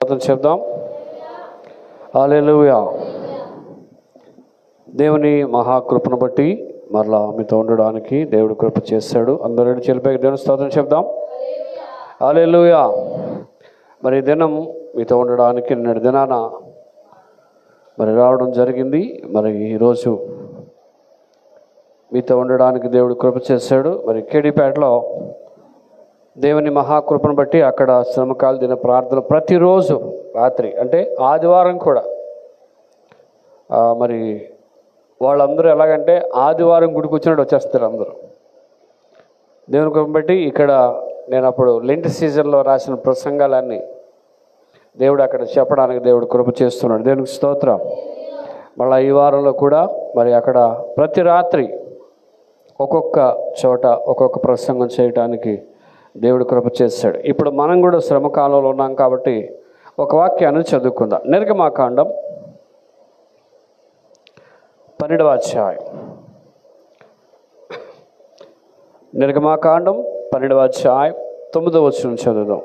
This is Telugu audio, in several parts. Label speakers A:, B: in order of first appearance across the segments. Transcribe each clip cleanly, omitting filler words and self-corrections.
A: చెప్దాం. హల్లెలూయా. దేవుని మహాకృపను బట్టి మరలా మీతో ఉండడానికి దేవుడు కృప చేశాడు. అందరూ చెల్లిపోయి దేవుని స్తోత్రం చెప్దాం. హల్లెలూయా. మరి దినం మీతో ఉండడానికి నిన్నటి దినాన మరి రావడం జరిగింది. మరి ఈరోజు మీతో ఉండడానికి దేవుడు కృప చేశాడు. మరి కేడీపేటలో దేవుని మహాకృపను బట్టి అక్కడ శ్రమకాల దిన ప్రార్థన ప్రతిరోజు రాత్రి, అంటే ఆదివారం కూడా మరి వాళ్ళందరూ ఎలాగంటే ఆదివారం గుడికి వచ్చినట్టు వచ్చేస్తారు అందరూ. దేవుని కృపను బట్టి ఇక్కడ నేను అప్పుడు లెంట్ సీజన్లో రాసిన ప్రసంగాలన్నీ దేవుడు అక్కడ చెప్పడానికి దేవుడు కృప చేస్తున్నాడు. దేవునికి స్తోత్రం. మళ్ళీ ఈ వారంలో కూడా మరి అక్కడ ప్రతి రాత్రి ఒక్కొక్క చోట ఒక్కొక్క ప్రసంగం చేయడానికి దేవుడు కృప చేశాడు. ఇప్పుడు మనం కూడా శ్రమకాలంలో ఉన్నాం కాబట్టి ఒక వాక్యాన్ని చదువుకుందాం. నిర్గమాకాండం 12వ అధ్యాయం. నిర్గమాకాండం 12వ అధ్యాయం 9వ వచనం చదువుదాం.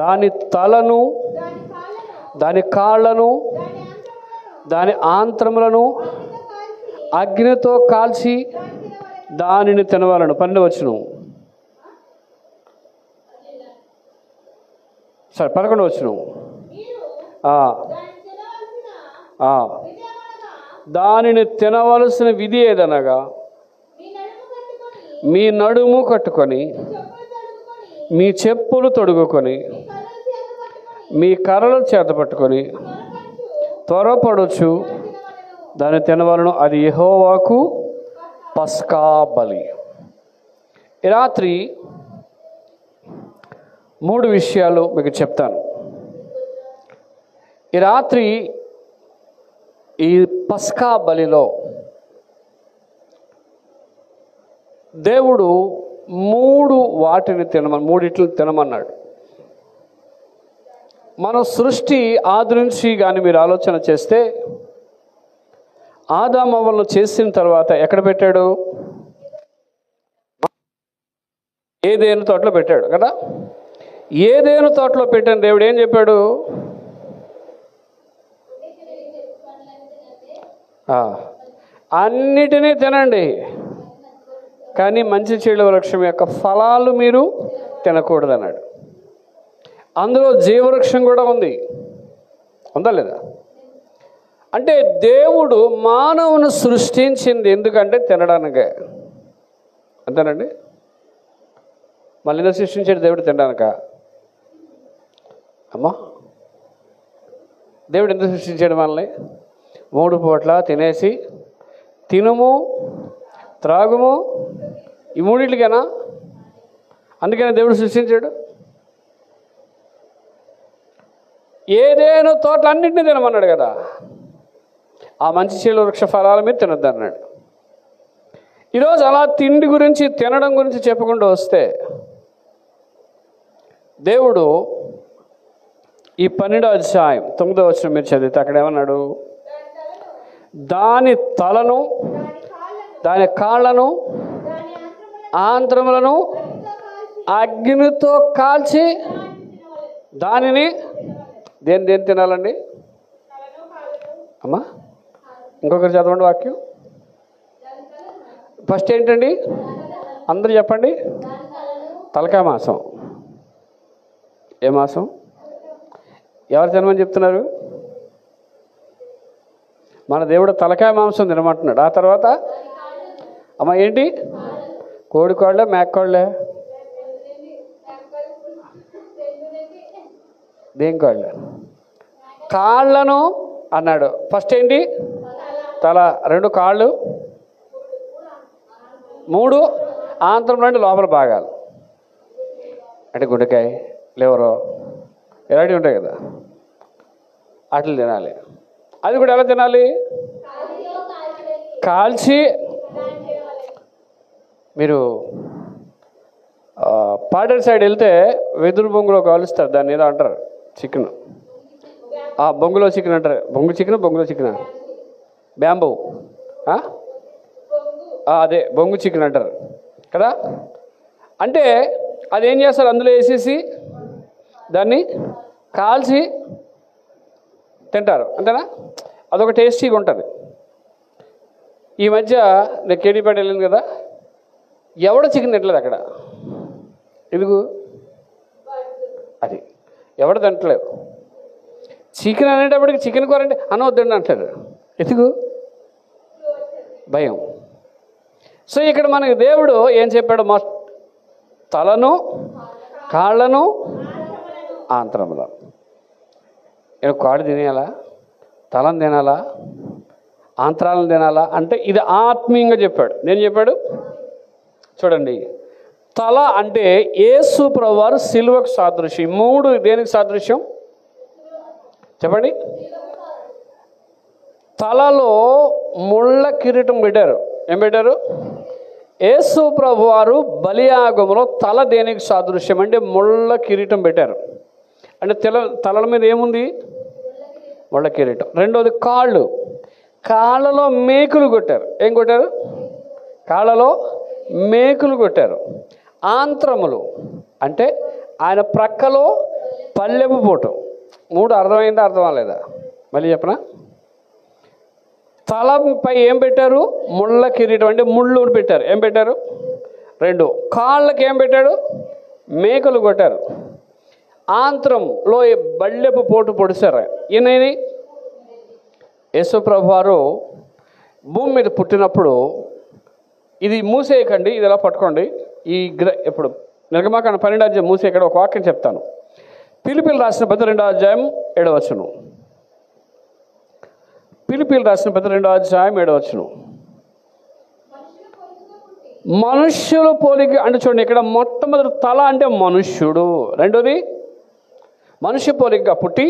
A: దాని తలను, దాని కాళ్ళను, దాని ఆంత్రములను అగ్నితో కాల్చి దానిని తినవలను. 12వ వచనం. 11వ వచనం. దానిని తినవలసిన విధి ఏదనగా మీ నడుము కట్టుకొని, మీ చెప్పులు తొడుగుకొని, మీ కర్రలు చేత పట్టుకొని త్వరపడొచ్చు దాన్ని తినవలను. అది యెహోవాకు పస్కా బలి. ఈ రాత్రి 3 విషయాలు మీకు చెప్తాను. ఈ రాత్రి ఈ పస్కా బలిలో దేవుడు 3 వాటిని మూడిట్లు తినమన్నాడు. మన సృష్టి ఆది నుంచి కానీ మీరు ఆలోచన చేస్తే ఆదాము అవ్వలను చేసిన తర్వాత ఎక్కడ పెట్టాడు? ఏదేను తోటలో పెట్టాడు కదా. ఏదేను తోటలో పెట్టిన దేవుడు ఏం చెప్పాడు? అన్నిటినీ తినండి, కానీ మంచి చెడు వృక్షం యొక్క ఫలాలు మీరు తినకూడదన్నాడు. అందులో జీవవృక్షం కూడా ఉంది, ఉందా లేదా? అంటే దేవుడు మానవుని సృష్టించింది ఎందుకంటే తినడానికే, అంతేనండి. మళ్ళీ ఎందుకు సృష్టించాడు దేవుడు? తినడానిక? అమ్మా, దేవుడు ఎందుకు సృష్టించాడు మనల్ని? 3 పూట్ల తినేసి తినుము త్రాగుము, ఈ మూడింటికేనా? అందుకనే దేవుడు సృష్టించాడు. ఏదేను తోటలు అన్నింటినీ తినమన్నాడు కదా. ఆ మంచి చెడు వృక్ష ఫలాల మీద తినొద్దు అన్నాడు. ఈరోజు అలా తిండి గురించి తినడం గురించి చెప్పకుండా వస్తే దేవుడు ఈ 12వ అధ్యాయం 9వ వచనం మీరు చదివితే అక్కడ ఏమన్నాడు? దాని తలను, దాని కాళ్ళను, ఆంత్రములను అగ్నితో కాల్చి దానిని దేని తినాలండి? అమ్మా, ఇంకొకరు చదవండి వాక్యం. ఫస్ట్ ఏంటండి? అందరూ చెప్పండి. తలకాయ మాంసం. ఏ మాంసం? ఎవరు తినమని చెప్తున్నారు? మన దేవుడు తలకాయ మాంసం తినమంటున్నాడు. ఆ తర్వాత అమ్మ ఏంటి? కోడి కోళ్ళే, మేక కోళ్ళే? దేని కోళ్ళే? కాళ్ళను అన్నాడు. ఫస్ట్ ఏంటి? తల, 2 కాళ్ళు, 3 ఆంత్రం నుండి లోపల భాగాలు, అంటే గుండెకాయ, లివరు ఇలాంటివి ఉంటాయి కదా, అట్లా తినాలి. అది కూడా ఎలా తినాలి? కాల్చి. మీరు పాడేరు సైడ్ వెళ్తే వెదురు బొంగులో కాలుస్తారు, దాన్ని ఏదో అంటారు, చికెన్. బొంగులో చికెన్ అంటారు. బొంగులో చికెన్ బ్యాంబూ, అదే బొంగు చికెన్ అంటారు కదా. అంటే అదేం చేస్తారు, అందులో వేసేసి దాన్ని కాల్చి తింటారు, అంతేనా? అదొక టేస్టీగా ఉంటుంది. ఈ మధ్య నేను కేడీపేట వెళ్ళింది కదా, ఎవడ చికెన్ తింటలేదు అక్కడ. ఎందుకు? అది ఎవడ తింటలేదు. చికెన్ అనేటప్పటికి చికెన్ కూర అంటే అనవద్దండి అంటారు. ఎందుకు? భయం. సో ఇక్కడ మనకి దేవుడు ఏం చెప్పాడు? తలను, కాళ్ళను, ఆంత్రములను. నేను కాడు తినేయాలా, తలను తినాలా, ఆంత్రాలను తినాలా అంటే ఇది ఆత్మీయంగా చెప్పాడు. నేను చెప్పాడు చూడండి, తల అంటే యేసు ప్రభువారు సిలువకు సాదృశ్యం. 3 దేనికి సాదృశ్యం చెప్పండి? తలలో ముళ్ళ కిరీటం పెట్టారు. ఏం పెట్టారు? యేసు ప్రభువారు బలియాగంలో తల దేనికి సాదృశ్యం అంటే ముళ్ళ కిరీటం పెట్టారు. అంటే తలల మీద ఏముంది? ముళ్ళ కిరీటం. రెండోది కాళ్ళు, కాళ్ళలో మేకులు కొట్టారు. ఏం కొట్టారు? కాళ్ళలో మేకులు కొట్టారు. ఆంత్రములు అంటే ఆయన ప్రక్కలో పల్లెపు పోటు. 3 అర్థమైందా, అర్థం అవ్వలేదా? మళ్ళీ చెప్పనా? తలపై ఏం పెట్టారు? ముళ్ళ కిరీటం అంటే ముళ్ళు పెట్టారు. ఏం పెట్టారు? 2. కాళ్ళకి ఏం పెట్టాడు? మేకలు కొట్టారు. ఆంత్రంలో బల్లెపు పోటు పొడిచారు. ఈయనని యేసు ప్రభువారు భూమి మీద పుట్టినప్పుడు ఇది మూసేయకండి, ఇది ఎలా పట్టుకోండి. ఇప్పుడు నిర్గమాకాండం 12వ అధ్యాయం మూసే. ఇక్కడ ఒక వాక్యం చెప్తాను. ఫిలిప్పీయులు రాసిన 12వ అధ్యాయం 7వ వచనం. ఫిలిప్పీయులు రాసిన 12వ అధ్యాయం 7వ వచనం. మనుష్యుల పోలిక అంటే చూడండి, ఇక్కడ మొట్టమొదటి తల అంటే మనుష్యుడు, రెండోది మనుష్య పోలికగా పుట్టి.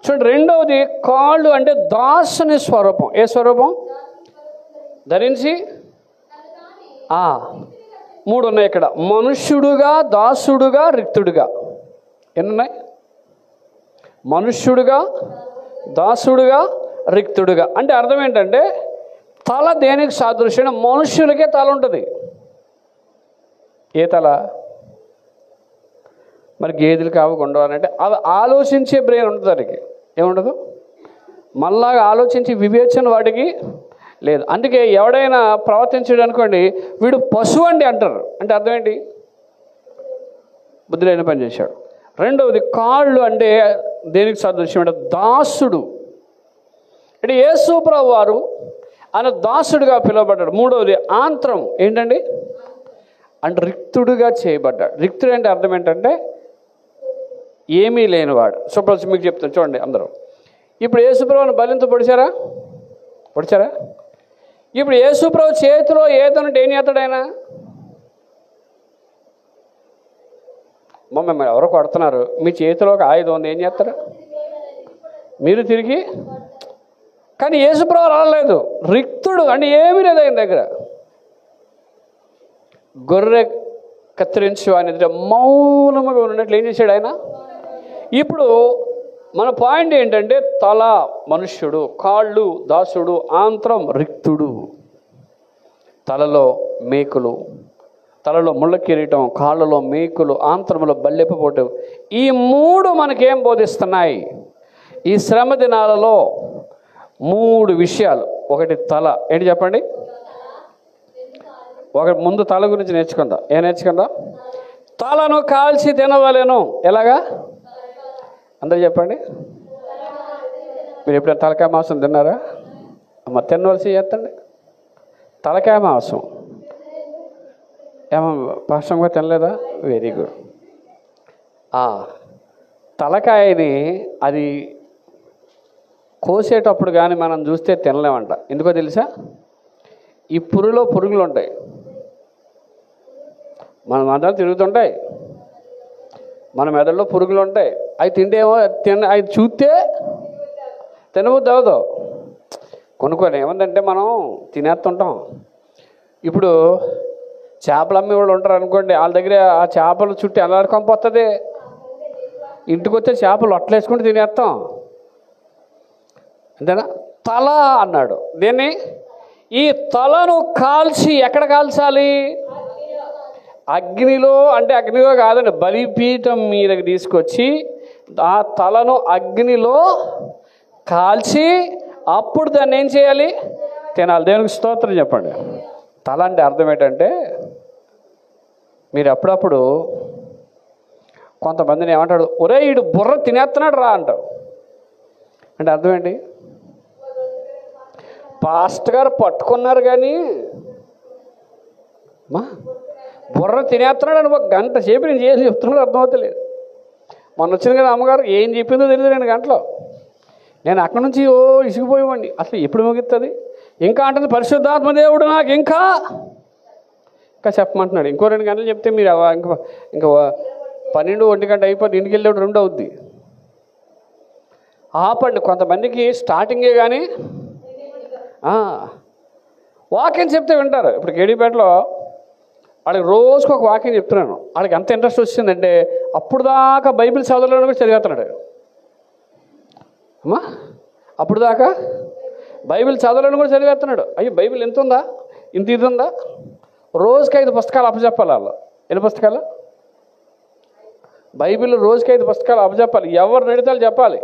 A: చూడండి, రెండవది కాళ్ళు అంటే దాసుని స్వరూపం. ఏ స్వరూపం ధరించి? 3 ఉన్నాయి ఇక్కడ. మనుష్యుడుగా, దాసుడుగా, రిక్తుడుగా. ఎన్నున్నాయి? మనుష్యుడుగా, దాసుడుగా, రిక్తుడుగా. అంటే అర్థం ఏంటంటే తల దేనికి సాదృశ్యం? మనుష్యులకే తల ఉంటుంది. ఏ తల? మరి గేదెలు కావకుండా అంటే అది ఆలోచించే బ్రెయిన్ ఉంటుంది దానికి. ఏముండదు? మళ్ళాగా ఆలోచించి వివేచన వాటికి లేదు. అందుకే ఎవడైనా ప్రవర్తించాడు అనుకోండి, వీడు పశువు అండి అంటారు. అంటే అర్థం ఏంటి? బుద్ధి లేని పని చేశాడు. రెండవది కాళ్ళు అంటే దేనికి సాదృశ్యం అంటే దాసుడు. అంటే యేసు ప్రభువారు ఆయన దాసుడుగా పిలువబడ్డాడు. మూడవది ఆంత్రం ఏంటండి అంటే రిక్తుడుగా చేయబడ్డాడు. రిక్తుడు అంటే అర్థం ఏంటంటే ఏమీ లేనివాడు. సపోజ్ మీకు చెప్తాను చూడండి అందరూ. ఇప్పుడు యేసుప్రభుని బలింత పొడిచారా? ఇప్పుడు యేసుప్రభు చేతిలో ఏదన్నట్టు ఏం చేస్తాడు ఆయన? మిమ్మల్ని ఎవరో కొడుతున్నారు, మీ చేతిలో ఒక ఆయుధం ఉంది, ఏం చేస్తారు మీరు తిరిగి? కానీ యేసుప్రభు రాలేదు. రిక్తుడు అంటే ఏమీ లేదు ఆయన దగ్గర. గొర్రె కత్తిరించి ఆయన ఎదుట మౌనముగా ఉన్నట్లు ఏం చేశాడు ఆయన? ఇప్పుడు మన పాయింట్ ఏంటంటే తల మనుష్యుడు, కాళ్ళు దాసుడు, ఆంత్రం రిక్తుడు. తలలో మేకులు, తలలో ముళ్ళ కిరీటం, కాళ్ళలో మేకులు, ఆంత్రములో బల్లెపోటు. ఈ 3 మనకేం బోధిస్తున్నాయి? ఈ శ్రమ దినాలలో 3 విషయాలు. ఒకటి తల. ఏంటి చెప్పండి? ముందు తల గురించి నేర్చుకుందాం. ఏం నేర్చుకుందాం? తలను కాల్చి తినవలెను. ఎలాగా? అందరూ చెప్పండి. మీరు ఎప్పుడైనా తలకాయ మాంసం తిన్నారా? తినవలసి చేస్తండి. తలకాయ మాంసం ఏమో పాష్టంగా తినలేదా? Very good. తలకాయని అది కోసేటప్పుడు కానీ మనం చూస్తే తినలేమంట. ఎందుకో తెలుసా? ఈ పురుగులు ఉంటాయి, మన మెదడు తిరుగుతుంటాయి, మన మెదడులో పురుగులు ఉంటాయి. అవి తింటేమో అవి చూస్తే తినబుద్ధి అవ్వదు. కొన్ని ఏమందంటే మనం తినేస్తుంటాం. ఇప్పుడు చేపలు అమ్మే వాళ్ళు ఉంటారు అనుకోండి, వాళ్ళ దగ్గర ఆ చేపలు చుట్టూ ఎలాడుకొని పోతుంది. ఇంటికి వచ్చే చేపలు అట్లేసుకుంటూ తినేస్తాం, అంతేనా? తల అన్నాడు. దీన్ని ఈ తలను కాల్చి ఎక్కడ కాల్చాలి? అగ్నిలో అంటే అగ్నిలో కాదండి, బలిపీఠం మీదకి తీసుకొచ్చి ఆ తలను అగ్నిలో కాల్చి అప్పుడు దాన్ని ఏం చేయాలి? తినాలి. దేవునికి స్తోత్రం చెప్పండి. తల అంటే అర్థం ఏంటంటే, మీరు అప్పుడప్పుడు కొంతమందిని ఏమంటాడు, ఒరే ఈడు బుర్ర తినేస్తున్నాడు రా అంటావు. అంటే అర్థం ఏంటి? పాస్టర్ గారు పట్టుకున్నారు కానీ మా బుర్ర తినేస్తున్నాడు అని ఒక గంట సేపు నేను ఏం చెప్తున్నాడు అర్థమవుతలేదు. మొన్న వచ్చింది కదా అమ్మగారు, ఏం చెప్పిందో తెలియదు 2 గంటలో. నేను అక్కడి నుంచి ఇసిగిపోయేవాడిని. అసలు ఎప్పుడు ముగిస్తుంది? ఇంకా అంటుంది పరిశుద్ధాత్మ దేవుడు నాకు ఇంకా చెప్పమంటున్నాడు. ఇంకో 2 గంటలు చెప్తే మీరు ఇంకా 12-1 గంట అయిపోతే ఇంటికి వెళ్ళేప్పుడు 2 అవుద్ది. ఆపండి. కొంతమందికి స్టార్టింగే కానీ వాక్యం చెప్తే వింటారు. ఇప్పుడు కేడీపేటలో వాడికి రోజుకు ఒక వాక్యం చెప్తున్నాను. వాడికి ఎంత ఇంట్రెస్ట్ వచ్చిందంటే అప్పుడు దాకా బైబిల్ చదవలేని కూడా చదివేస్తున్నాడు. అమ్మా అప్పుడు దాకా బైబిల్ చదవలేని కూడా చదివేస్తున్నాడు. అయ్యో బైబిల్ ఎంత ఉందా, ఇంత ఇది ఉందా? రోజుకి 5 పుస్తకాలు అప్పచెప్పాలి. వాళ్ళు ఎన్ని పుస్తకాలు? బైబిల్ రోజుకి 5 పుస్తకాలు అప్పచెప్పాలి. ఎవరు నడితాలు చెప్పాలి.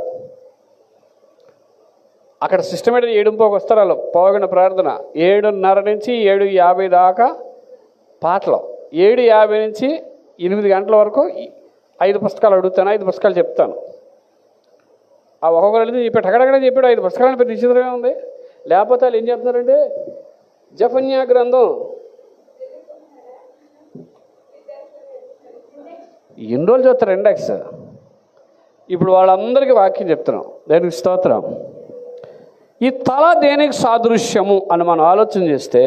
A: అక్కడ సిస్టమేటిక్ 7:30 వస్తారు వాళ్ళు. పోగొన ప్రార్థన 7:30 నుంచి 7:50 దాకా పాటలు. 7:50 నుంచి 8 గంటల వరకు 5 పుస్తకాలు అడుగుతాను, 5 పుస్తకాలు చెప్తాను. ఆ ఒక్కొక్కరు వెళ్తే చెప్పాడు, అక్కడక్కడ చెప్పాడు 5 పుస్తకాలను పెద్ద నిశ్చితమే ఉంది. లేకపోతే వాళ్ళు ఏం చెప్తున్నారంటే జఫన్యా గ్రంథం ఎన్ని రోజులు చూస్తారు ఇండెక్స్. ఇప్పుడు వాళ్ళందరికీ వాక్యం చెప్తున్నాం. దేనికి స్తోత్రం. ఈ తల దేనికి సాదృశ్యము అని మనం ఆలోచన చేస్తే,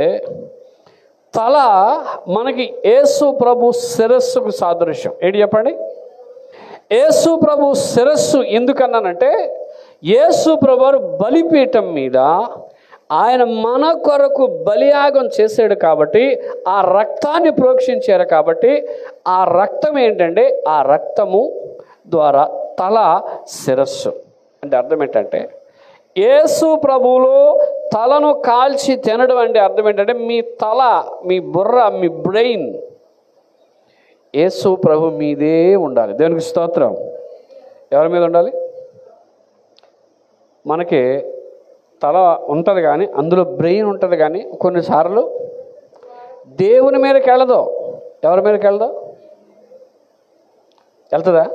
A: తల మనకి యేసు ప్రభు శిరస్సుకు సాదృశ్యం. ఏంటి చెప్పండి? యేసు ప్రభు శిరస్సు ఎందుకన్నానంటే, యేసు ప్రభు బలిపీఠం మీద ఆయన మన కొరకు బలియాగం చేశాడు కాబట్టి, ఆ రక్తాన్ని ప్రోక్షించారు కాబట్టి, ఆ రక్తం ఏంటంటే, ఆ రక్తము ద్వారా తల శిరస్సు అంటే అర్థం ఏంటంటే, యేసు ప్రభువులో తలను కాల్చి తినడం అంటే అర్థం ఏంటంటే, మీ తల, మీ బుర్ర, మీ బ్రెయిన్ యేసు ప్రభు మీదే ఉండాలి. దేవునికి స్తోత్రం. ఎవరి మీద ఉండాలి? మనకి తల ఉంటుంది కానీ అందులో బ్రెయిన్ ఉంటుంది కానీ కొన్నిసార్లు దేవుని మీదకి వెళ్ళదు. ఎవరి మీదకి వెళ్ళదు? వెళ్తుందా?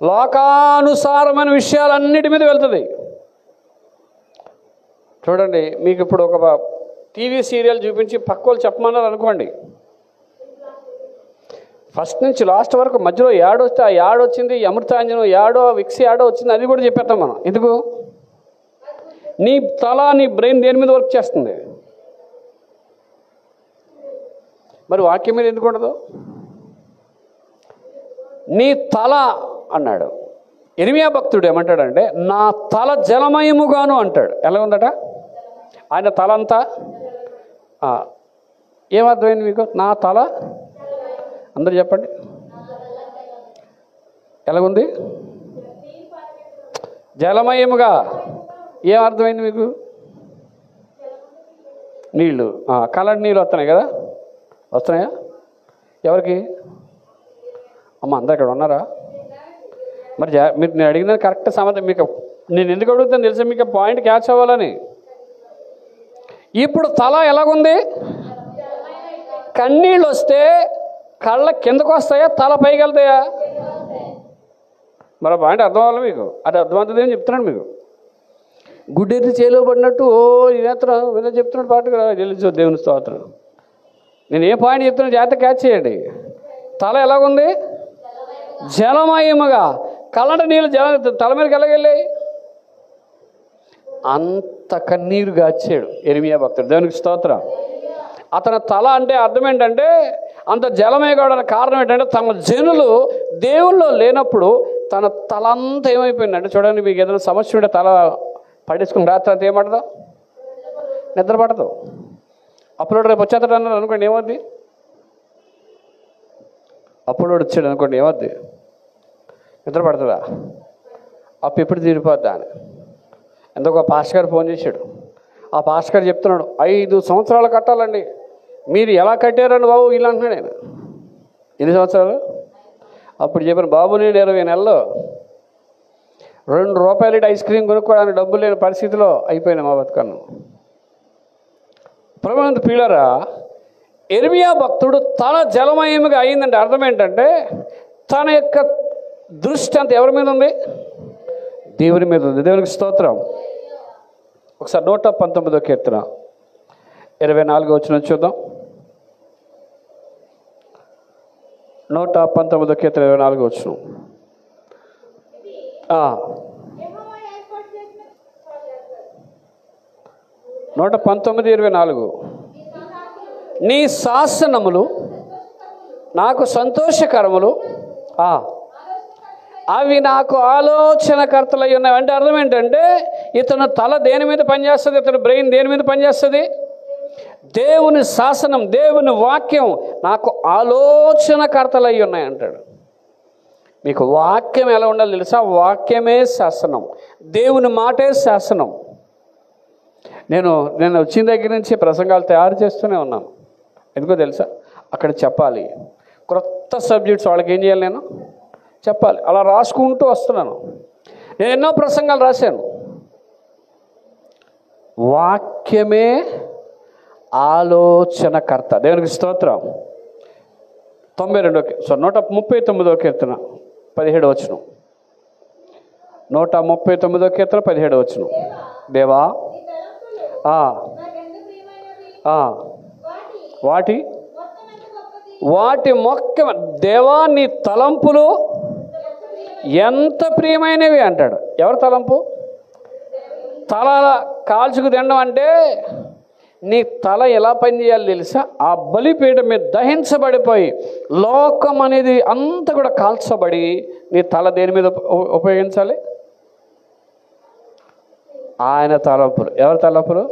A: లోకానుసారమైన విషయాలన్నిటి మీద వెళ్తుంది. చూడండి, మీకు ఇప్పుడు ఒక టీవీ సీరియల్ చూపించి పక్కోళ్ళు చెప్పమన్నారు అనుకోండి, ఫస్ట్ నుంచి లాస్ట్ వరకు మధ్యలో యాడ్ వస్తే ఆ యాడ్ వచ్చింది, అమృతాంజనం యాడో, విక్స్ యాడో వచ్చింది, అది కూడా చెప్పేస్తాం మనం. ఎందుకు? నీ తల, నీ బ్రెయిన్ దేని మీద వర్క్ చేస్తుంది? మరి వాక్యం మీద ఎందుకు ఉండదు? నీ తల అన్నాడు. ఇర్మియా భక్తుడు ఏమంటాడంటే, నా తల జలమయముగాను అంటాడు. ఎలా ఉందట ఆయన తల అంతా? ఏమర్థమైంది మీకు? నా తల, అందరు చెప్పండి ఎలాగుంది? జలమయముగా. ఏమర్థమైంది మీకు? నీళ్ళు, కలర్ నీళ్ళు వస్తున్నాయి కదా, వస్తున్నాయా? ఎవరికి? అమ్మ అందరు ఇక్కడ ఉన్నారా? మరి మీరు నేను అడిగిన కరెక్ట్ సమాధానం. మీకు నేను ఎందుకు అడుగుతాను తెలుసా? మీకు పాయింట్ క్యాచ్ అవ్వాలని. ఇప్పుడు తల ఎలాగుంది? కన్నీళ్ళు వస్తే కళ్ళ కిందకు వస్తాయా, తల పైకి వెళ్తాయా? మరి పాయింట్ అర్థం అవ్వాలి మీకు. అది అర్థమవుతుంది అని చెప్తున్నాడు మీకు. గుడ్డెత్తి చేలో పడినట్టు నేత్రం విన చెప్తున్నాడు పాటగా తెలుసు. దేవుని స్తోత్రం. నేను ఏ పాయింట్ చెప్తున్నా జాగ్రత్త క్యాచ్ చేయండి. తల ఎలాగుంది? జలమయముగా. కళ్ళంట నీళ్ళు తల మీదకి ఎలాగెళ్ళాయి? అంత కన్నీరు గాచాడు ఇర్మియా భక్తుడు. దేవునికి స్తోత్రం. అతని తల అంటే అర్థం ఏంటంటే, అంత జలమే కావడానికి కారణం ఏంటంటే, తమ జనులు దేవుల్లో లేనప్పుడు తన తల అంతా ఏమైపోయిందంటే, చూడండి, మీకు ఏదైనా సమస్య ఉంటే తల పడేసుకుని రాత్రి అంతా ఏమంటదో? నిద్ర పడదు. అప్పుడు రేపు వచ్చేస్తాడు అన్నారు అనుకోండి, ఏమవుద్ది? అప్పుడు వచ్చాడు అనుకోండి, ఏమవుద్ది? నిద్ర పడుతుందా? అప్పు ఎప్పుడు తీరిపోద్దా అని. ఎందుకో పాస్టర్ గారు ఫోన్ చేశాడు. ఆ పాస్టర్ గారు చెప్తున్నాడు, 5 సంవత్సరాలు కట్టాలండి, మీరు ఎలా కట్టారని బాబు ఇలా అంటున్నాడు ఆయన. ఎన్ని సంవత్సరాలు? అప్పుడు చెప్పిన బాబు నేను 20 నెలలు ₹2 ఐస్ క్రీమ్ కొనుక్కోవడానికి డబ్బులు లేని పరిస్థితిలో అయిపోయినా మా బతుకన్ను. ప్రభునందు ప్రియులారా, ఇర్మియా భక్తుడు తన జలమయముగా అయిందంటే అర్థం ఏంటంటే తన యొక్క దృష్టి అంత ఎవరి మీద ఉంది? దేవుని మీద ఉంది. దేవునికి స్తోత్రం. ఒకసారి 119వ కీర్తన 24వ వచనం చూద్దాం. 119వ కీర్తన 24వ వచనం. 119:24. నీ శాసనములు నాకు సంతోషకరములు, అవి నాకు ఆలోచనకర్తలు అయి ఉన్నాయి. అంటే అర్థం ఏంటంటే ఇతను తల దేని మీద పనిచేస్తుంది? ఇతను బ్రెయిన్ దేని మీద పనిచేస్తుంది? దేవుని శాసనం, దేవుని వాక్యం నాకు ఆలోచనకర్తలు అయి ఉన్నాయి అంటాడు. మీకు వాక్యం ఎలా ఉండాలి తెలుసా? వాక్యమే శాసనం, దేవుని మాటే శాసనం. నేను వచ్చిన దగ్గర నుంచి ప్రసంగాలు తయారు చేస్తూనే ఉన్నాను. ఎందుకో తెలుసా? అక్కడ చెప్పాలి, క్రొత్త సబ్జెక్ట్స్ వాళ్ళకి ఏం చేయాలి? నేను చెప్పాలి. అలా రాసుకుంటూ వస్తున్నాను. నేను ఎన్నో ప్రసంగాలు రాశాను. వాక్యమే ఆలోచనకర్త. దేవునికి స్తోత్రం. 139వ కీర్తన 17వ వచనం. 139వ కీర్తన 17వ వచనం. దేవా వాటి మొక్క దేవా నీ తలంపులు ఎంత ప్రియమైనవి అంటాడు. ఎవరి తలంపు? తల కాల్చుకు తినడం అంటే నీ తల ఎలా పనిచేయాలి తెలుసా? ఆ బలిపీఠం మీద దహించబడిపోయి లోకం అనేది అంతా కూడా కాల్చబడి నీ తల దేని మీద ఉపయోగించాలి? ఆయన తలంపులు. ఎవరి తలంపులు?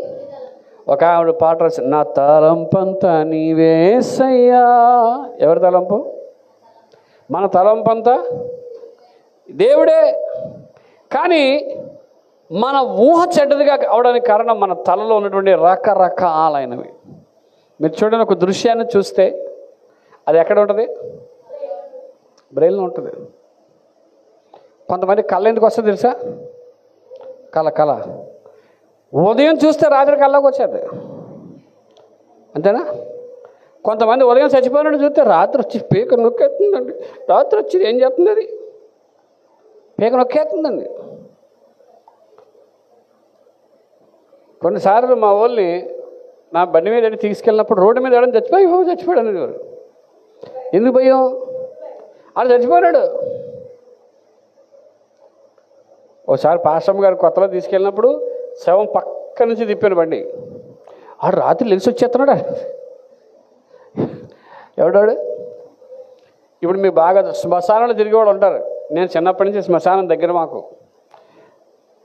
A: ఒక ఆవిడ పాట రాసి, నా తలంపంతా నీవేసయ్యా. ఎవరి తలంపు? మన తలంపంతా దేవుడే. కానీ మన ఊహ చెడ్డదిగా అవడానికి కారణం మన తలలో ఉన్నటువంటి రకరకాలైనవి. మీరు చూడండి, ఒక దృశ్యాన్ని చూస్తే అది ఎక్కడ ఉంటుంది? బ్రెయిన్లో ఉంటుంది. కొంతమంది కళ్ళ ఎందుకు వస్తుంది తెలుసా? కళ ఉదయం చూస్తే రాత్రి కళ్ళకి వచ్చేది, అంతేనా? కొంతమంది ఉదయం చచ్చిపోయినట్టు చూస్తే రాత్రి వచ్చి పీక నొక్కేస్తుందండి. రాత్రి వచ్చి ఏం చేస్తుంది? అది పీక నొక్కేస్తుందండి. కొన్నిసార్లు మా వాళ్ళని నా బండి మీద తీసుకెళ్ళినప్పుడు రోడ్డు మీద ఎవడని చచ్చిపోయాడు అనేది వారు. ఎందుకు భయం? ఆడు చచ్చిపోయాడు. ఒకసారి పాస్టమ్ గారు కొత్తలో తీసుకెళ్ళినప్పుడు శవం పక్క నుంచి తిప్పాను బండి. ఆడు రాత్రి లెగిసి వచ్చేస్తున్నాడు. ఎవడాడు? ఇప్పుడు మీకు బాగా శ్మశానంలో తిరిగేవాడు ఉంటారు. నేను చిన్నప్పటి నుంచి శ్మశానం దగ్గర మాకు.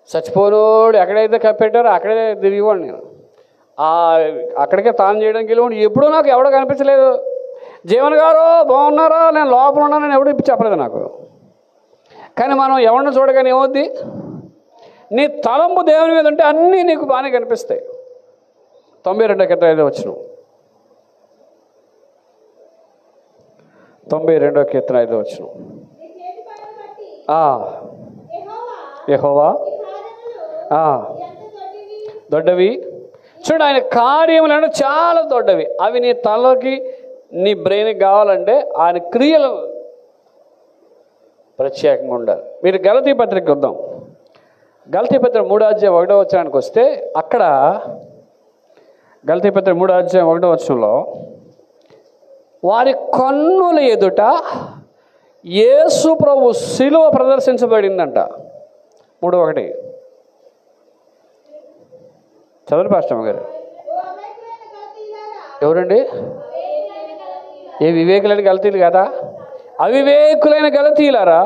A: చచ్చిపోనోడు ఎక్కడైతే కప్పెట్టారో అక్కడే తిరిగేవాడు నేను. అక్కడికే తాను చేయడానికి వెళ్ళేవాడు. ఎప్పుడూ నాకు ఎవడో కనిపించలేదు. జీవన్ గారు బాగున్నారా, నేను లోపల ఉన్నానని ఎవడు చెప్పలేదు నాకు. కానీ మనం ఎవరిని చూడగానే ఏమవుద్ది? నీ తలంపు దేవుని మీద ఉంటే అన్నీ నీకు బాగానే కనిపిస్తాయి. 92వ కీర్తన 5వ వచనం. 92వ కీర్తన 5వ వచనం. యెహోవా దొడ్డవి. చూడు, ఆయన కార్యములు చాలా దొడ్డవి. అవి నీ తలకి నీ బ్రెయిన్కి కావాలంటే ఆయన క్రియలు ప్రత్యేకంగా ఉండాలి. మీరు గలతీ పత్రిక వద్దాం. గలతీ పత్రిక 3వ అధ్యాయం 1వ వచనానికి వస్తే అక్కడ గలతీ పత్రిక 3వ అధ్యాయం 1వ వచనంలో వారి కన్నుల ఎదుట యేసు ప్రభు శిలువ ప్రదర్శించబడిందంట. 3:1 చదవండి పాస్టమ్మ గారు. ఎవరండి? ఏ వివేకులైన గలతీలు కదా? అవివేకులైన గలతీలారా,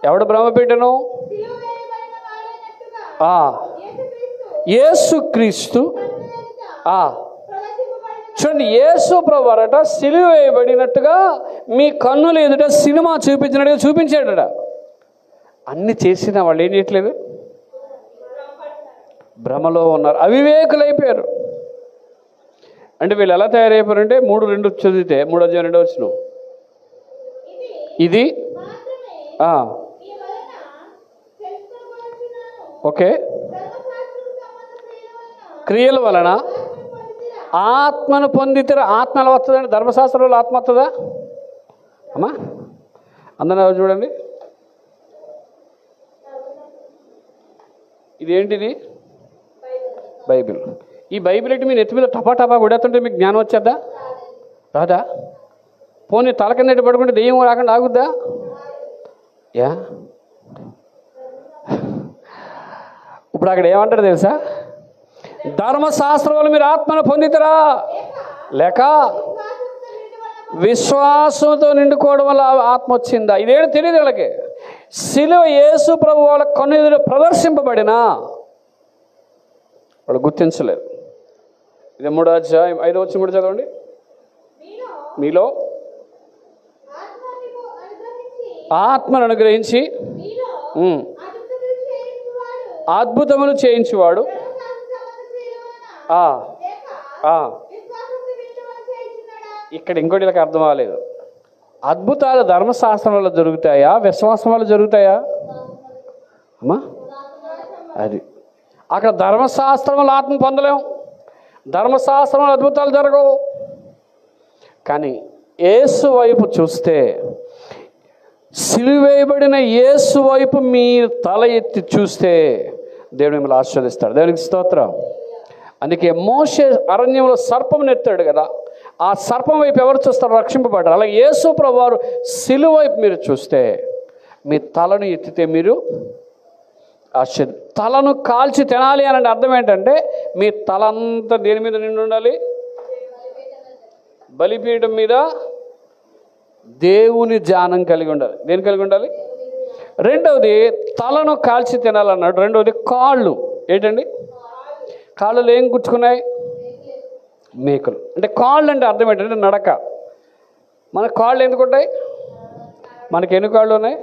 A: ఎవడు భ్రమ పెట్టను? యేసుక్రీస్తు. చూడండి, యేసు ప్రభు అరట సిలువ వేయబడినట్టుగా మీ కన్నులు ఎదుట సినిమా చూపించినట్టుగా చూపించాడట. అన్ని చేసిన వాళ్ళు ఏం చేయట్లేదు? భ్రమలో ఉన్నారు, అవివేకులైపోయారు. అంటే వీళ్ళు ఎలా తయారైపోయారంటే 3:2 చదివితే 3:2 వచనం, ఇది ఓకే క్రియల వలన ఆత్మను పొందితే ఆత్మ ఎలా వస్తుందండి? ధర్మశాస్త్రంలో ఆత్మ వస్తుందా అమ్మా? అందరూ చూడండి, ఇదేంటిది? బైబిల్. ఈ బైబిల్ ఏంటి మీ నెత్తి మీద టపా టపా కొడేస్తుంటే మీకు జ్ఞానం వచ్చేద్దా? రాదా? పోనీ తల కింద పడుకుంటే దెయ్యం రాకుండా ఆగుద్దా? యా ఇప్పుడు అక్కడ ఏమంటారు తెలుసా? ధర్మశాస్త్రం వల్ల మీరు ఆత్మను పొందితరా లేక విశ్వాసంతో నిండుకోవడం వల్ల ఆత్మ వచ్చిందా? ఇదేంటి తెలియదు వాళ్ళకి. శిలువ యేసు ప్రభు వాళ్ళ కన్నుఎదుట ప్రదర్శింపబడినా వాళ్ళు గుర్తించలేదు. ఇది 3వ అధ్యాయం 5వ వచనం కూడా చదవండి. మీలో ఆత్మను అనుగ్రహించి అద్భుతములు చేయించువాడు ఇక్కడ ఇంకోటి వీళ్ళకి అర్థం అవ్వలేదు. అద్భుతాలు ధర్మశాస్త్రం వల్ల జరుగుతాయా విశ్వాసం వల్ల జరుగుతాయా అమ్మా? అది అక్కడ ధర్మశాస్త్రం వల్ల ఆత్మ పొందలేం, ధర్మశాస్త్రం వల్ల అద్భుతాలు జరగవు. కానీ యేసు వైపు చూస్తే, సిలువేయబడిన యేసు వైపు మీరు తల ఎత్తి చూస్తే దేవుడు మిమ్మల్ని ఆశీర్వదిస్తాడు. దేవునికి స్తోత్రం. అందుకే మోషే అరణ్యంలో సర్పం నెత్తాడు కదా, ఆ సర్పం వైపు ఎవరు చూస్తారో రక్షింపబడ్డారు. అలాగే యేసు ప్రభువు వారు సిలువ వైపు మీరు చూస్తే మీ తలను ఎత్తితే మీరు తలను కాల్చి తినాలి అని అర్థం ఏంటంటే మీ తల అంతా దేని మీద నిండి ఉండాలి? బలిపీఠం మీద దేవుని ధ్యానం కలిగి ఉండాలి. దేని కలిగి ఉండాలి? రెండవది తలను కాల్చి తినాలన్నాడు. రెండవది కాళ్ళు. ఏంటండి? కాళ్ళు ఏం గుచ్చుకున్నాయి? మేకులు. అంటే కాళ్ళు అంటే అర్థం ఏంటంటే నడక. మన కాళ్ళు ఎందుకు ఉంటాయి? మనకి ఎన్ని కాళ్ళు ఉన్నాయి?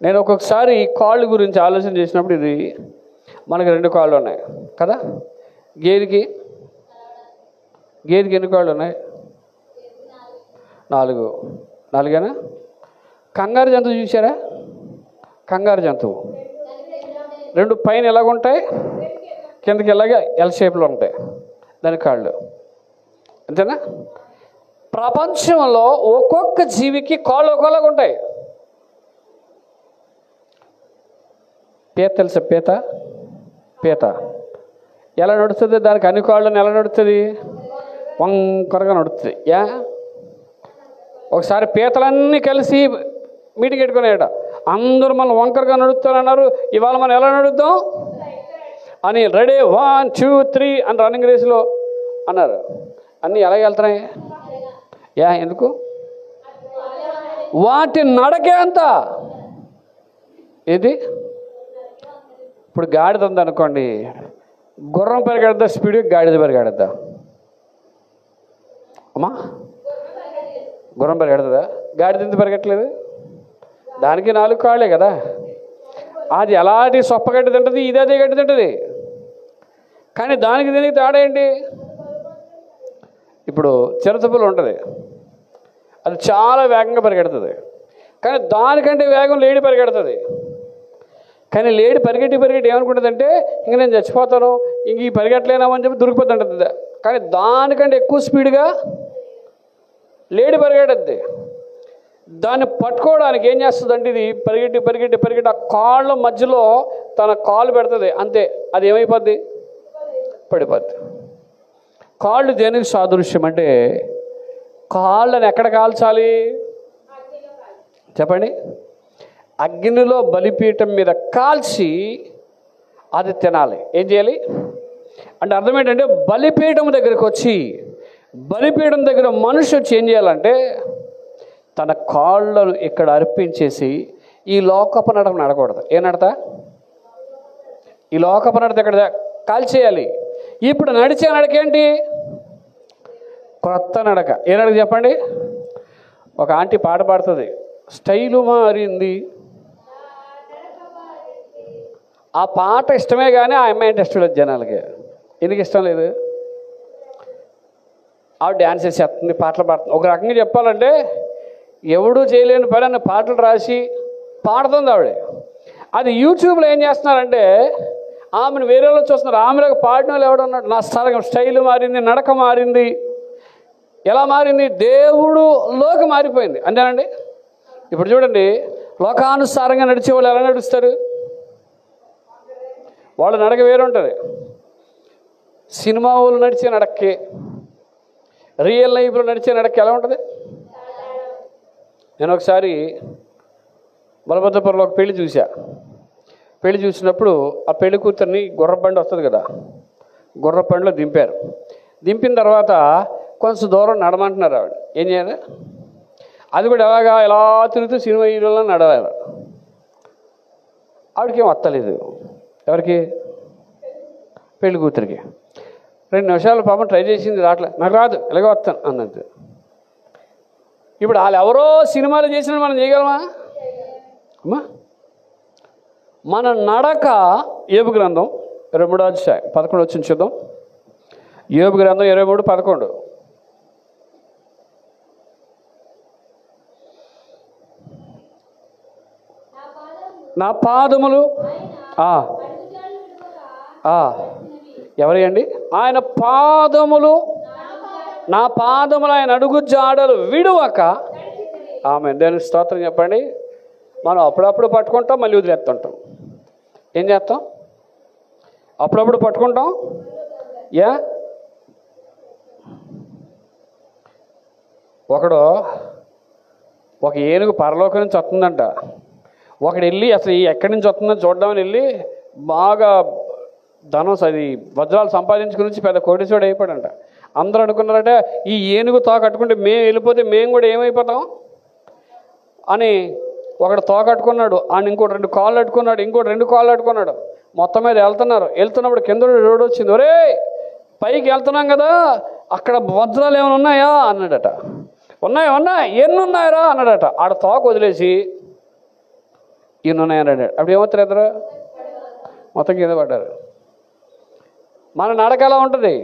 A: నేను ఒక్కొక్కసారి ఈ కాళ్ళు గురించి ఆలోచన చేసినప్పుడు ఇది మనకి 2 కాళ్ళు ఉన్నాయి కదా. గేదెకి ఎన్ని కాళ్ళు ఉన్నాయి? 4. 4ఏనా? కంగారు జంతువు చూసారా? కంగారు జంతువు 2 పైన ఎలాగుంటాయి, కిందకి ఎలాగే ఎల్ షేప్లో ఉంటాయి దాని కాళ్ళు. అంతేనా? ప్రపంచంలో ఒక్కొక్క జీవికి కాళ్ళు ఒక్కోలాగా ఉంటాయి. పీత తెలుసా? పీత ఎలా నడుస్తుంది? దానికి అన్ని కాళ్ళని ఎలా నడుస్తుంది? వంకరగా నడుస్తుంది. ఒకసారి పీతలన్నీ కలిసి మీటింగ్ పెట్టుకునేట అందరూ మనం వంకరగా నడుస్తానన్నారు. ఇవాళ మనం ఎలా నడుద్దాం అని రెడీ 1 2 3 అని రన్నింగ్ రేసులో అన్నారు. అన్నీ ఎలాగ వెళ్తున్నాయి? ఎందుకు? వాటి నడకే అంత. ఏది? ఇప్పుడు గాడిద ఉందనుకోండి, గుర్రం పరిగెడద్దా స్పీడ్, గాడిద పరిగెడద్దా అమ్మా? గుర్రం పరిగెడుతుందా? గాడిద ఎందుకు పరిగెట్టలేదు? దానికి 4 కాళ్ళే కదా. అది ఎలాంటి సొప్పగడ్డి తింటుంది, ఇది అదే గడ్డి తింటుంది. కానీ దానికి దీనికి తేడా ఏంటి? ఇప్పుడు చిరతపులు ఉంటుంది, అది చాలా వేగంగా పరిగెడుతుంది. కానీ దానికంటే వేగం లేడి పరిగెడుతుంది. కానీ లేడి పరిగెట్టి ఏమనుకుంటుందంటే ఇంక నేను చచ్చిపోతాను, ఇంక ఈ పరిగెట్టలేనామని చెప్పి దొరికిపోతుంటుంది. కానీ దానికంటే ఎక్కువ స్పీడ్గా లేడి పరిగెడుద్ది. దాన్ని పట్టుకోవడానికి ఏం చేస్తుందంటే ఇది పరిగెట్టి ఆ కాళ్ళ మధ్యలో తన కాలు పెడుతుంది. అంతే, అది ఏమైపోద్ది? పడిపోద్ది. కాళ్ళు దేనికి సాదృశ్యం అంటే కాళ్ళని ఎక్కడ కాల్చాలి చెప్పండి? అగ్నిలో బలిపీఠం మీద కాల్చి అది తినాలి. ఏం చేయాలి అంటే అర్థం ఏంటంటే బలిపీఠం దగ్గరికి వచ్చి, బలిపీఠం దగ్గర మనిషి వచ్చి ఏం చేయాలంటే తన కాళ్ళను ఇక్కడ అర్పించేసి ఈ లోకపు నడక నడకూడదు. ఏ నడత? ఈ లోకపు నడత ఇక్కడ కాల్చేయాలి. ఇప్పుడు నడిచే నడకేంటి? కొత్త నడక. ఏ నడక చెప్పండి? ఒక ఆంటీ పాట పాడుతుంది, స్టైలు మారింది. ఆ పాట ఇష్టమే కానీ ఆ అమ్మాయి అంటే ఇష్టం లేదు జనాలకి. ఎందుకు ఇష్టం లేదు? ఆవిడ డ్యాన్స్ చేసేస్తుంది, పాటలు పాడుతుంది. ఒక రకంగా చెప్పాలంటే ఎవడూ చేయలేని పని అన్న పాటలు రాసి పాడుతుంది ఆవిడ. అది యూట్యూబ్లో ఏం చేస్తున్నారంటే ఆమెను వేరే వాళ్ళు చూస్తున్నారు. ఆమెలోకి పాడిన వాళ్ళు ఎవడన్నాడు, నా స్టైల్ మారింది, నడక మారింది. ఎలా మారింది? దేవుడులోకి మారిపోయింది. అంతేనండి. ఇప్పుడు చూడండి, లోకానుసారంగా నడిచే వాళ్ళు ఎలా నడుస్తారు? వాళ్ళ నడక వేరే ఉంటుంది. సినిమా వాళ్ళు నడిచే నడక్కి రియల్ లైఫ్లో నడిచే నడక ఎలా ఉంటుంది? నేను ఒకసారి బలభద్రపురంలో ఒక పెళ్లి చూసా. పెళ్లి చూసినప్పుడు ఆ పెళ్లి కూతుర్ని గుర్రబండి వస్తుంది కదా, గుర్రబండిలో దింపారు. దింపిన తర్వాత కొంచెం దూరం నడమంటున్నారు. ఆవిడ ఏం చేయాలి? అది కూడా ఎలాగా ఎలా తిరుగుతూ సినిమా హీరోలో నడవాలి. ఆవిడకేం వస్తలేదు. ఎవరికి? పెళ్లి కూతురికి. 2 నిమిషాలు పాపం ట్రై చేసింది, రావట్లే. నాకు రాదు, ఎలాగో వస్తాను అన్నది. ఇప్పుడు వాళ్ళు ఎవరో సినిమాలు చేసిన మనం చేయగలమా అమ్మా? మన నడక యోబు గ్రంథం 23వ అధ్యాయం 11 వచ్చింది చూద్దాం. యోబు గ్రంథం 23:11. నా పాదములు ఎవరి అండి? ఆయన పాదములు, నా పాదములు ఆయన అడుగు జాడలు విడువక. ఆమె దేనికి స్తోత్రం చెప్పండి. మనం అప్పుడప్పుడు పట్టుకుంటాం, మళ్ళీ వదిలేస్తుంటాం. ఏం చేస్తాం? అప్పుడప్పుడు పట్టుకుంటాం. ఒకడు ఒక ఏనుగు పరలోకం నుంచి వస్తుందంట. ఒకడు వెళ్ళి అసలు ఎక్కడి నుంచి వస్తుందని చూద్దామని వెళ్ళి బాగా ధనం అది వజ్రాలు సంపాదించుకుని పెద్ద కోటీశ్వరుడు అయిపోయాడంట. అందరూ అనుకున్నారంటే ఈ ఏనుగు తోకట్టుకుంటే మేము వెళ్ళిపోతే మేము కూడా ఏమైపోతాం అని. ఒకడు తోకట్టుకున్నాడు, ఆయన ఇంకోటి 2 కాళ్ళు అట్టుకున్నాడు, ఇంకోటి 2 కాళ్ళు అట్టుకున్నాడు. మొత్తం మీద వెళ్తున్నప్పుడు కింద రోడ్డు వచ్చింది. ఒరే పైకి వెళ్తున్నాం కదా, అక్కడ వజ్రాలు ఏమైనా ఉన్నాయా అన్నాడట. ఉన్నాయి ఎన్ని ఉన్నాయరా అన్నాడట. ఆడ తోక వదిలేసి ఈయన ఉన్నాయన్నాడు. అప్పుడు ఏమవుతారు? ఇద్దరు మొత్తం కింద పడ్డారు. మన నడక ఎలా ఉంటుంది?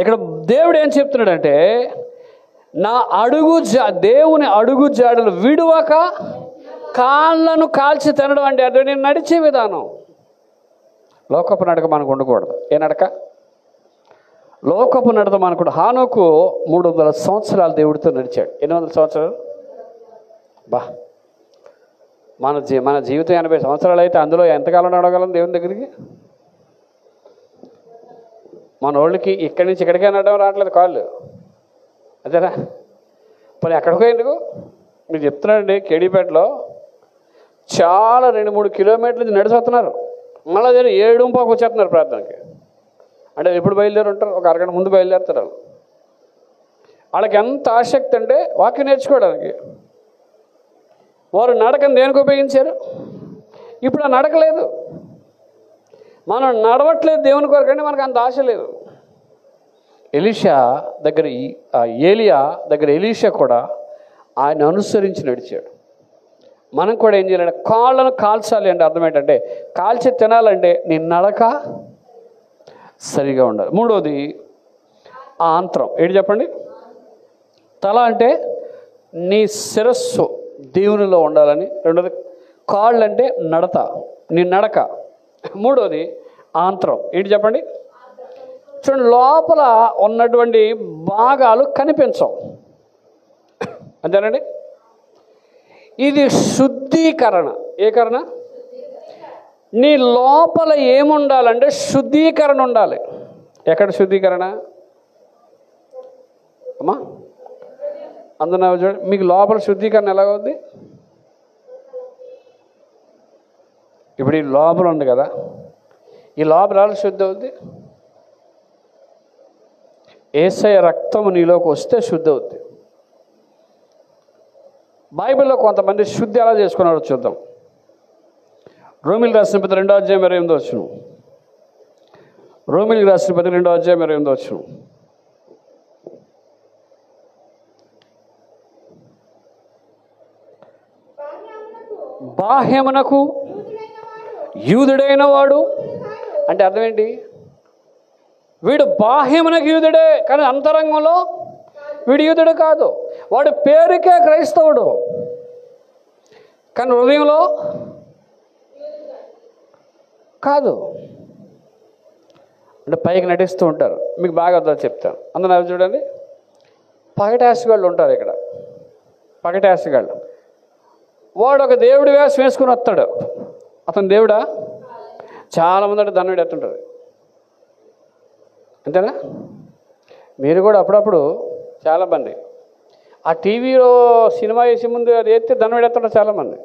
A: ఇక్కడ దేవుడు ఏం చెప్తున్నాడంటే, నా దేవుని అడుగు జాడలు విడువక కాళ్ళను కాల్చి తినడం అంటే అది నేను నడిచే విధానం. లోకపు నడక మనకు ఉండకూడదు. ఏ నడక? లోకపు నడక మనకు. హానోకు 300 సంవత్సరాలు దేవుడితో నడిచాడు. 800 సంవత్సరాలు. మన జీవితం 80 సంవత్సరాలు అయితే అందులో ఎంతకాలం నడవగలం దేవుని దగ్గరికి? మన వాళ్ళకి ఇక్కడి నుంచి ఇక్కడికే నడవడం రావట్లేదు కాళ్ళు. అదేనా? మరి ఎక్కడికో ఎందుకు? మీరు చెప్తున్నారండి, కేడీపేటలో చాలా 2-3 కిలోమీటర్లు నడిచొస్తున్నారు. మళ్ళీ 7:15 వచ్చేస్తున్నారు ప్రార్థనకి. అంటే ఎప్పుడు బయలుదేరి ఉంటారు? ఒక అరగంట ముందు బయలుదేరుతారు. వాళ్ళకి ఎంత ఆసక్తి అంటే వాక్యం నేర్చుకోవడానికి. వారు నడకను దేనికి ఉపయోగించారు? ఇప్పుడు ఆ నడకలేదు. మనం నడవట్లేదు దేవుని కొరకండి, మనకు అంత ఆశ లేదు. ఏలియా దగ్గర ఎలీషా కూడా ఆయన అనుసరించి నడిచాడు. మనం కూడా ఏం చేయాలంటే కాళ్ళను కాల్చాలి. అంటే అర్థం ఏంటంటే కాల్చి తినాలంటే నీ నడక సరిగా ఉండాలి. 3వది ఆంత్రం. ఏంటి చెప్పండి? తల అంటే నీ శిరస్సు దేవునిలో ఉండాలని. 2వది కాళ్ళు అంటే నడత, నీ నడక. 3వది ఆంత్రం. ఏంటి చెప్పండి? చూడండి, లోపల ఉన్నటువంటి భాగాలు కనిపించవు. అంతేనండి. ఇది శుద్ధీకరణ. ఏ కరణ? నీ లోపల ఏముండాలంటే శుద్ధీకరణ ఉండాలి. ఎక్కడ శుద్ధీకరణ అమ్మా? అందున చూడండి, మీకు లోపల శుద్ధీకరణ ఎలాగవుద్ది? ఇప్పుడు ఈ లోపల ఉంది కదా, ఈ లోపల ఎలా శుద్ధి అవుద్ది? యేసయ్య రక్తము నీలోకి వస్తే శుద్ధి అవుద్ది. బైబిల్లో కొంతమంది శుద్ధి ఎలా చేసుకున్నారో చూద్దాం. రోమిలికి రాసిన పత్రిక 2వ అధ్యాయం 28వ వచనం. రోమిలికి రాసిన పత్రిక 2వ అధ్యాయం 28వ వచనం. బాహ్యమునకు యూదుడైన వాడు అంటే అర్థం ఏంటి? వీడు బాహ్యమునకు యూదుడే, కానీ అంతరంగంలో వీడు యూదుడు కాదు. వాడు పేరుకే క్రైస్తవుడు, కానీ హృదయంలో కాదు. అంటే పైకి నటిస్తూ ఉంటారు. మీకు బాగా అర్థం చెప్తాను. అందరూ అవి చూడండి, పగటాసిగాళ్ళు ఉంటారు ఇక్కడ. పగటాసిగాళ్ళు, వాడు ఒక దేవుడి వేషం వేసుకుని వస్తాడు. అతను దేవుడా? చాలామంది అంటే దండం ఎత్తుంటారు. అంతేనా? మీరు కూడా అప్పుడప్పుడు చాలామంది ఆ టీవీలో సినిమా వేసే ముందు అది ఎత్తే దండం ఎత్తుంటారు చాలామంది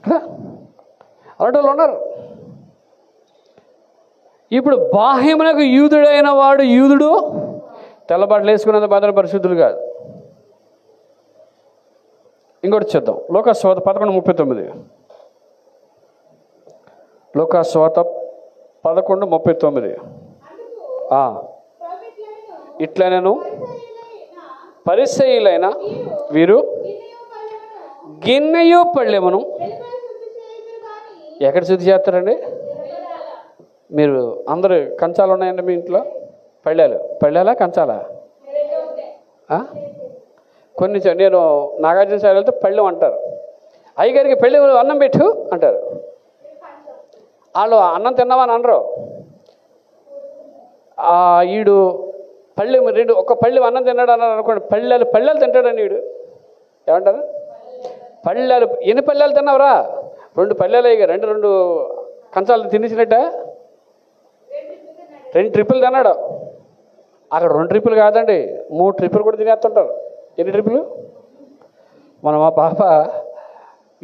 A: కదా, అలాంటి వాళ్ళు ఉన్నారు. ఇప్పుడు బాహ్యమునకు యూదుడైన వాడు యూదుడు, తెల్లబట్టలు వేసుకున్నంత మాత్రం పరిశుద్ధులు కాదు. ఇంకోటి చూద్దాం. లోకాసువార్త 11:39. లోకాసువార్త 11:39. ఇట్లా నేను పరిసయ్యులైన వీరు గిన్నెయు పళ్ళెమును ఎక్కడ శుద్ధి చేస్తారండి? మీరు అందరూ కంచాలు ఉన్నాయండి మీ ఇంట్లో? పళ్ళేలా కంచాలా? కొన్ని నేను నాగార్జున సార్ వెళ్తే పళ్ళెం అంటారు. అయ్యగారికి పెళ్ళి అన్నం పెట్టు అంటారు. వాళ్ళు అన్నం తిన్నామని అనరు. ఈడు పళ్ళెం ఒక పళ్ళెం అన్నం తిన్నాడు అన్నారు అనుకోండి, పళ్ళెలు తింటాడండి వీడు. ఏమంటారు? పళ్ళెలు. ఎన్ని పళ్ళెలు తిన్నావురా? 2 పళ్ళెలు అయ్యి 2 కంచాలు తినేసినట్ట 2 ట్రిప్పులు తిన్నాడు. అక్కడ 2 ట్రిప్పులు కాదండి, 3 ట్రిప్పులు కూడా తినేస్తుంటారు. ఎన్ని ట్రిప్పులు? మా పాప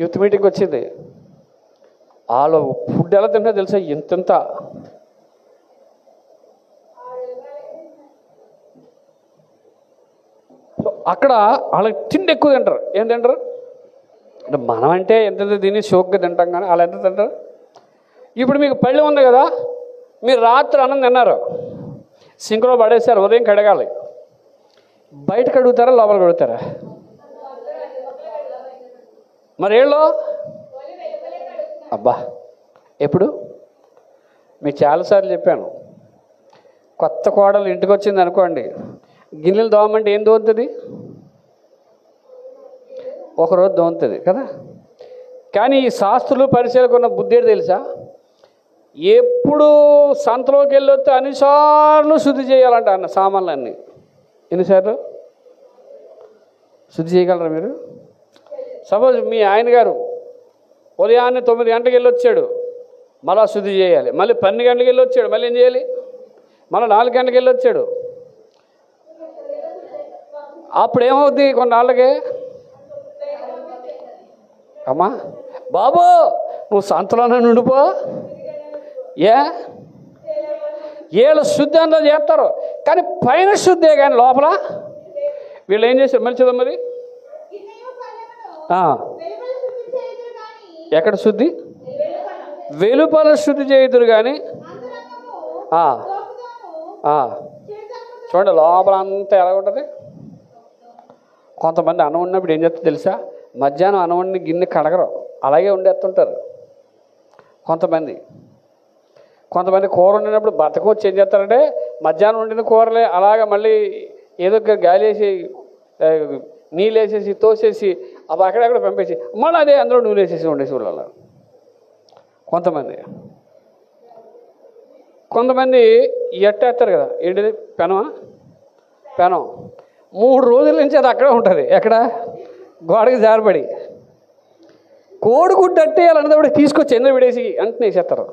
A: యూత్ మీటింగ్కి వచ్చింది. వాళ్ళు ఫుడ్ ఎలా తింటారో తెలుసా? ఇంత అక్కడ వాళ్ళకి తిండి ఎక్కువ తింటారు. ఏం తింటారు అంటే మనం అంటే ఎంత తిని షోక్గా తింటాం, కానీ వాళ్ళు ఎంత తింటారు? ఇప్పుడు మీకు పళ్ళె ఉంది కదా, మీరు రాత్రి అన్నం తిన్నారు, సింక్లో పడేసారు, ఉదయం కడగాలి. బయట కడుగుతారా లోపల కడుగుతారా? మరి ఏళ్ళు అబ్బా. ఎప్పుడు మీకు చాలాసార్లు చెప్పాను, కొత్త కోడలు ఇంటికి వచ్చింది అనుకోండి, గిన్నెలు దోమంటే ఏం దోముతుంది? ఒకరోజు దోముతుంది కదా. కానీ ఈ శాస్త్రులు పరిశీలకు ఉన్న బుద్ధి ఏంటి తెలుసా? ఎప్పుడు సంతలోకి వెళ్ళొస్తే అన్నిసార్లు శుద్ధి చేయాలంట అన్న సామాన్లన్నీ. ఎన్నిసార్లు శుద్ధి చేయగలరా మీరు? సపోజ్ మీ ఆయన గారు ఉదయాన్నే 9 గంటలకు వెళ్ళొచ్చాడు, మళ్ళీ శుద్ధి చేయాలి. మళ్ళీ 12 గంటలకు వెళ్ళొచ్చాడు, మళ్ళీ ఏం చేయాలి? మళ్ళీ 4 గంటలకు వెళ్ళొచ్చాడు. అప్పుడు ఏమవుద్ది? కొన్నాళ్ళకి అమ్మా బాబు నువ్వు సంతలోనే నుండిపో. వీళ్ళు శుద్ధి అంతా చేస్తారు, కానీ పైన శుద్ధే, కానీ లోపల వీళ్ళు ఏం చేశారు? మళ్ళీ చూద్దాం. మరి ఎక్కడ శుద్ధి? వెలుపల శుద్ధి చేయుదురు కానీ చూడండి లోపల అంతా ఎలా ఉంటుంది. కొంతమంది అన్నం ఉన్నప్పుడు ఏం చేస్తారు తెలుసా? మధ్యాహ్నం అన్నం వండిన గిన్నె కడగరు, అలాగే వండేస్తుంటారు. కొంతమంది కూర వండినప్పుడు బతకొచ్చి ఏం చేస్తారంటే మధ్యాహ్నం వండిన కూరలే అలాగ మళ్ళీ ఏదో గాలి వేసి నీళ్ళు వేసేసి తోసేసి అవి అక్కడెక్కడ పంపేసి మళ్ళీ అదే అందులో నూనె వేసేసి వండేసి వాళ్ళు. కొంతమంది ఎట్టేస్తారు కదా, ఏంటిది పెనం 3 రోజుల నుంచి అది అక్కడే ఉంటుంది. ఎక్కడ? గోడకి జారబడి. కోడిగుడ్డు అట్టేయాలన్నప్పుడు తీసుకొచ్చి ఎందుకు విడేసి అంటనే వేసేస్తారు.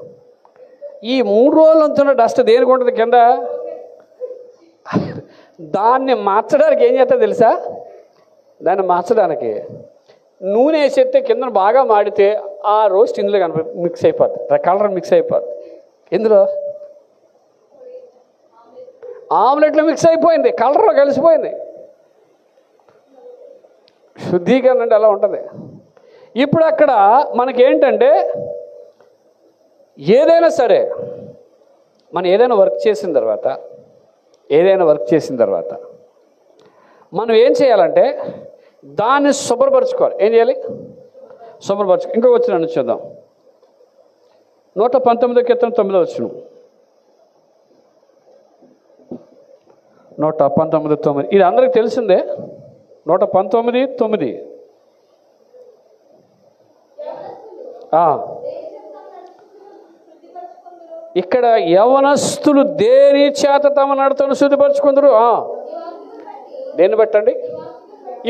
A: ఈ 3 రోజులు ఉంటున్న డస్ట్ దేనికి ఉంటుంది కింద? దాన్ని మార్చడానికి ఏం చేస్తారు తెలుసా? దాన్ని మార్చడానికి నూనె వేసేస్తే కింద బాగా మాడితే ఆ రోస్ట్ ఇందులో మిక్స్ అయిపోద్ది, కలర్ మిక్స్ అయిపోద్ది. ఇందులో ఆమ్లెట్లో మిక్స్ అయిపోయింది, కలర్లో కలిసిపోయింది. శుద్ధీకరణ అంటే అలా ఉంటుంది. ఇప్పుడు అక్కడ మనకేంటంటే ఏదైనా సరే మనం ఏదైనా వర్క్ చేసిన తర్వాత మనం ఏం చేయాలంటే దాన్ని శుభ్రపరచుకోవాలి. ఏం చేయాలి? శుభ్రపరచుకో. ఇంకో వచ్చిన చూద్దాం. 119 కీర్తన 9వ వచనం. 119:9. ఇది అందరికి తెలిసిందే. 119:9. ఇక్కడ యవనస్తులు దేని చేత తమ నడతను శుద్ధిపరచుకుందరు? దేన్ని బట్టండి?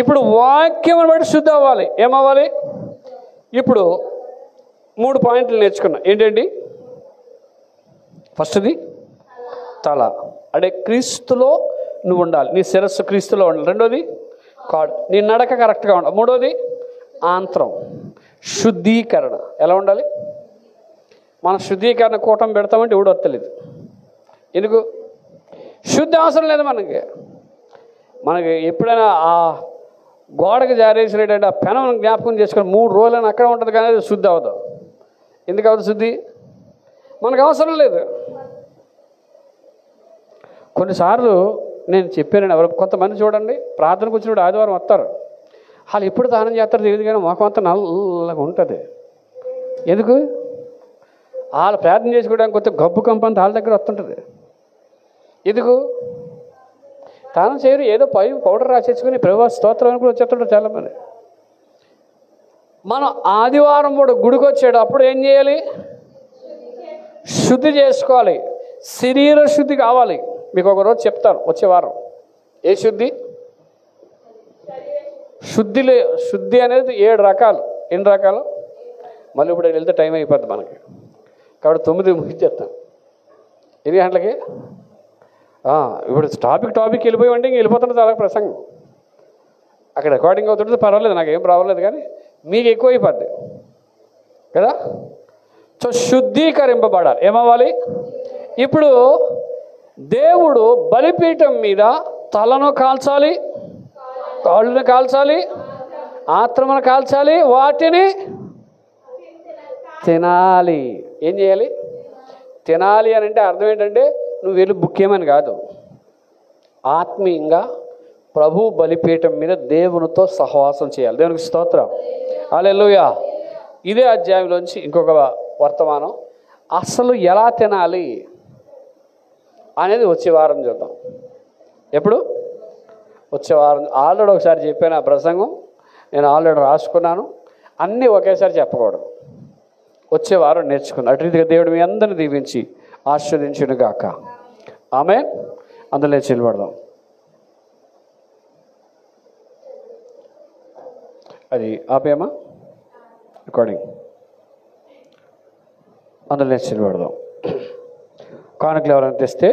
A: ఇప్పుడు వాక్యం బట్టి శుద్ధి అవ్వాలి. ఏమవ్వాలి? ఇప్పుడు 3 పాయింట్లు నేర్చుకున్నా. ఏంటండి? ఫస్ట్ది తల, అంటే క్రీస్తులో నువ్వు ఉండాలి, నీ శిరస్సు క్రీస్తులో ఉండాలి. రెండోది కాడు, నీ నడక కరెక్ట్గా ఉండాలి. మూడోది ఆంత్రం, శుద్ధీకరణ. ఎలా ఉండాలి? మన శుద్ధీకరణ కూటం పెడతామంటే ఎవడు వస్తలేదు. ఎందుకు? శుద్ధి అవసరం లేదు మనకి ఎప్పుడైనా ఆ గోడకు జారేసినటువంటి ఆ పెనం జ్ఞాపకం చేసుకొని 3 రోజులని అక్కడ ఉంటుంది, కానీ అది శుద్ధి అవ్వదు. ఎందుకు అవ్వదు శుద్ధి? మనకు అవసరం లేదు. కొన్నిసార్లు నేను చెప్పాను, ఎవరు కొంతమంది చూడండి, ప్రార్థనకు వచ్చినప్పుడు ఆదివారం వస్తారు, వాళ్ళు ఎప్పుడు దానం చేస్తారో తెలియదు, కానీ మొఖం అంతా నల్లగా ఉంటుంది. ఎందుకు? వాళ్ళు ప్రార్థన చేసుకోవడానికి కొత్త గబ్బు కంపంత వాళ్ళ దగ్గర వస్తుంటుంది. ఎందుకు? దానం చేయరు, ఏదో పౌడర్ రాసేసుకుని ప్రభు స్తోత్రం కూడా వచ్చేస్తుంటారు చాలామంది. మనం ఆదివారం కూడా గుడికి వచ్చేటప్పుడు ఏం చేయాలి? శుద్ధి చేసుకోవాలి, శరీర శుద్ధి కావాలి. మీకు ఒకరోజు చెప్తాను వచ్చే వారం. ఏ శుద్ధి? శుద్ధి అనేది 7 రకాలు. ఎన్ని రకాలు? మళ్ళీ ఇప్పుడు వెళ్తే టైం అయిపోద్ది మనకి, కాబట్టి 9 ముగించేస్తాను. 8 గంటలకి ఇప్పుడు టాపిక్ వెళ్ళిపోయి ఇంక వెళ్ళిపోతుంది చాలా ప్రసంగం. అక్కడ రికార్డింగ్ అవుతుంటుంది, పర్వాలేదు, నాకు ఏం రావలేదు, కానీ మీకు ఎక్కువ అయిపోద్ది కదా. సో శుద్ధీకరింపబడాలి. ఏమవ్వాలి? ఇప్పుడు దేవుడు బలిపీఠం మీద తలను కాల్చాలి, కాళ్ళను కాల్చాలి, ఆత్మను కాల్చాలి, వాటిని తినాలి. ఏం చేయాలి? తినాలి అని అంటే అర్థం ఏంటంటే నువ్వు వెళ్ళి బుక్కేమని కాదు, ఆత్మీయంగా ప్రభు బలిపీఠం మీద దేవునితో సహవాసం చేయాలి. దేవునికి స్తోత్రం, హల్లెలూయా. ఇదే అధ్యాయంలోంచి ఇంకొక వర్తమానం, అసలు ఎలా తినాలి అనేది వచ్చే వారం చూద్దాం. ఎప్పుడు? వచ్చే వారం. ఆల్రెడీ ఒకసారి చెప్పాను ఆ ప్రసంగం, నేను ఆల్రెడీ రాసుకున్నాను. అన్నీ ఒకేసారి చెప్పకూడదు, వచ్చే వారం నేర్చుకున్నాను. అటు రీతిగా దేవుడు మీ అందరిని దీవించి ఆశీర్వదించును గాక. ఆమేన్. అందులో నిలబడదాం. అది ఆపేమా రికార్డింగ్? అందులో నిలబడదాం. కానుకలు ఎవరైనా తెస్తే